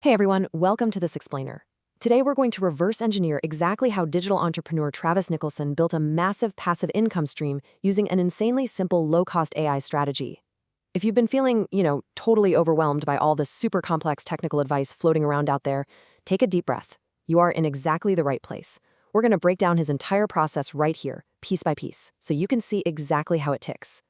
Hey everyone, welcome to This Explainer. Today we're going to reverse engineer exactly how digital entrepreneur Travis Nicholson built a massive passive income stream using an insanely simple low-cost AI strategy. If you've been feeling, totally overwhelmed by all the super complex technical advice floating around out there, take a deep breath. You are in exactly the right place. We're going to break down his entire process right here, piece by piece, so you can see exactly how it ticks.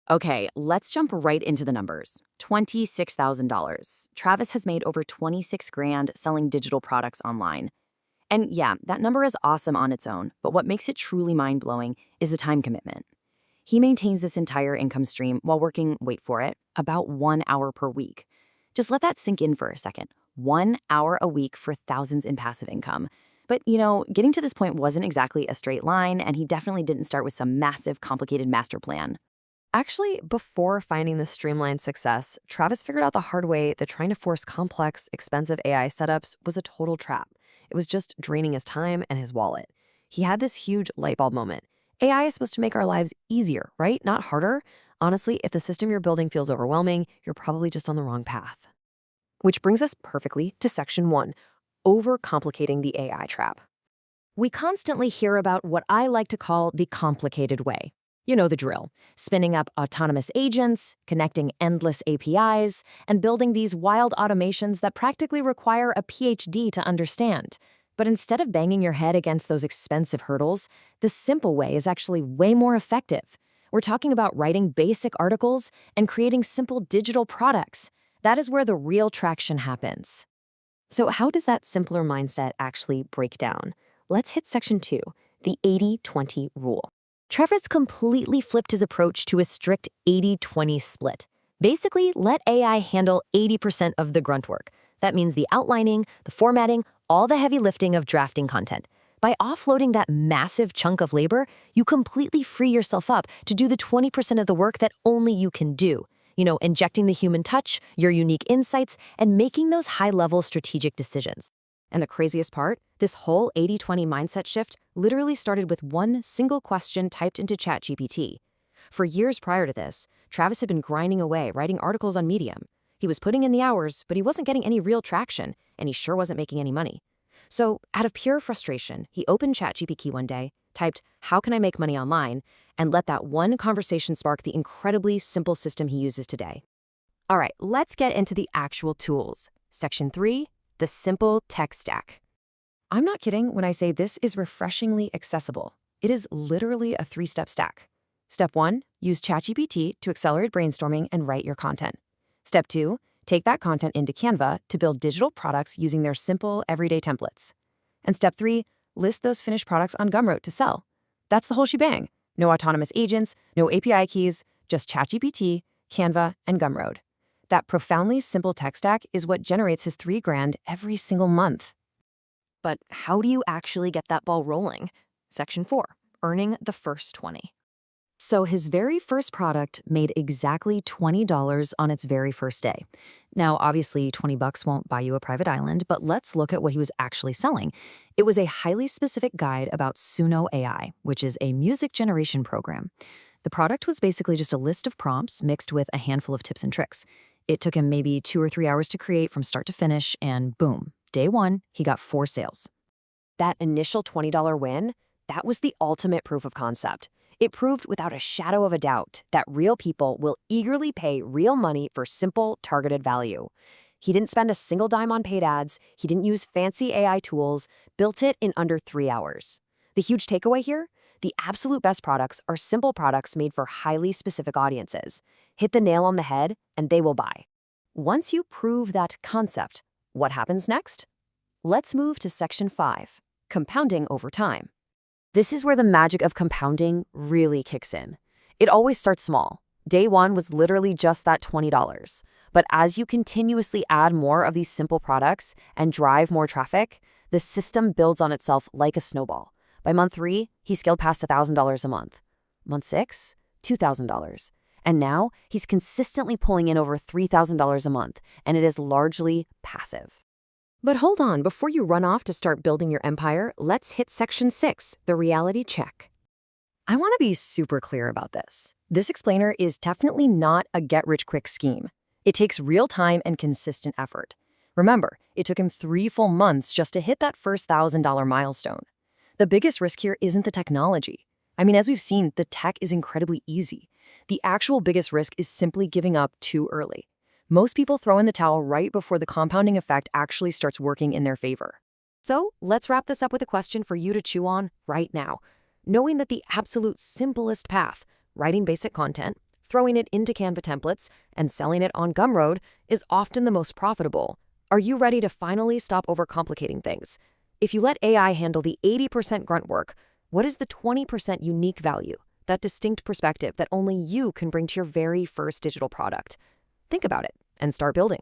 Okay, let's jump right into the numbers. $26,000. Travis has made over 26 grand selling digital products online. And yeah, that number is awesome on its own, but what makes it truly mind-blowing is the time commitment. He maintains this entire income stream while working, wait for it, about 1 hour per week. Just let that sink in for a second. 1 hour a week for thousands in passive income. But, getting to this point wasn't exactly a straight line, and he definitely didn't start with some massive, complicated master plan. Actually, before finding this streamlined success, Travis figured out the hard way that trying to force complex, expensive AI setups was a total trap. It was just draining his time and his wallet. He had this huge light bulb moment. AI is supposed to make our lives easier, right? Not harder. Honestly, if the system you're building feels overwhelming, you're probably just on the wrong path. Which brings us perfectly to section 1, overcomplicating the AI trap. We constantly hear about what I like to call the complicated way. You know the drill: spinning up autonomous agents, connecting endless APIs, and building these wild automations that practically require a PhD to understand. But instead of banging your head against those expensive hurdles, the simple way is actually way more effective. We're talking about writing basic articles and creating simple digital products. That is where the real traction happens. So how does that simpler mindset actually break down? Let's hit section 2, the 80-20 rule. Travis completely flipped his approach to a strict 80-20 split. Basically, let AI handle 80% of the grunt work. That means the outlining, the formatting, all the heavy lifting of drafting content. By offloading that massive chunk of labor, you completely free yourself up to do the 20% of the work that only you can do. Injecting the human touch, your unique insights, and making those high-level strategic decisions. And the craziest part? This whole 80-20 mindset shift literally started with one single question typed into ChatGPT. For years prior to this, Travis had been grinding away writing articles on Medium. He was putting in the hours, but he wasn't getting any real traction, and he sure wasn't making any money. So, out of pure frustration, he opened ChatGPT one day, typed, "How can I make money online?" and let that one conversation spark the incredibly simple system he uses today. All right, let's get into the actual tools. Section 3, the simple tech stack. I'm not kidding when I say this is refreshingly accessible. It is literally a 3-step stack. Step 1, use ChatGPT to accelerate brainstorming and write your content. Step 2, take that content into Canva to build digital products using their simple, everyday templates. And Step 3, list those finished products on Gumroad to sell. That's the whole shebang. No autonomous agents, no API keys, just ChatGPT, Canva, and Gumroad. That profoundly simple tech stack is what generates his $3 grand every single month. But how do you actually get that ball rolling? Section 4, earning the first 20. So his very first product made exactly $20 on its very first day. Now, obviously, $20 won't buy you a private island, but let's look at what he was actually selling. It was a highly specific guide about Suno AI, which is a music generation program. The product was basically just a list of prompts mixed with a handful of tips and tricks. It took him maybe 2 or 3 hours to create from start to finish, and boom, day 1, he got 4 sales. That initial $20 win, that was the ultimate proof of concept. It proved without a shadow of a doubt that real people will eagerly pay real money for simple, targeted value. He didn't spend a single dime on paid ads, he didn't use fancy AI tools, built it in under 3 hours. The huge takeaway here? The absolute best products are simple products made for highly specific audiences. Hit the nail on the head, and they will buy. Once you prove that concept, what happens next? Let's move to section 5, compounding over time. This is where the magic of compounding really kicks in. It always starts small. Day 1 was literally just that $20. But as you continuously add more of these simple products and drive more traffic, the system builds on itself like a snowball. By month 3, he scaled past $1,000 a month. Month 6, $2,000. And now he's consistently pulling in over $3,000 a month, and it is largely passive. But hold on, before you run off to start building your empire, let's hit section 6, the reality check. I want to be super clear about this. This explainer is definitely not a get-rich-quick scheme. It takes real time and consistent effort. Remember, it took him 3 full months just to hit that first $1,000 milestone. The biggest risk here isn't the technology. I mean, as we've seen, the tech is incredibly easy. The actual biggest risk is simply giving up too early. Most people throw in the towel right before the compounding effect actually starts working in their favor. So let's wrap this up with a question for you to chew on right now. Knowing that the absolute simplest path, writing basic content, throwing it into Canva templates, and selling it on Gumroad, is often the most profitable. Are you ready to finally stop overcomplicating things? If you let AI handle the 80% grunt work, what is the 20% unique value, that distinct perspective that only you can bring to your very first digital product? Think about it and start building.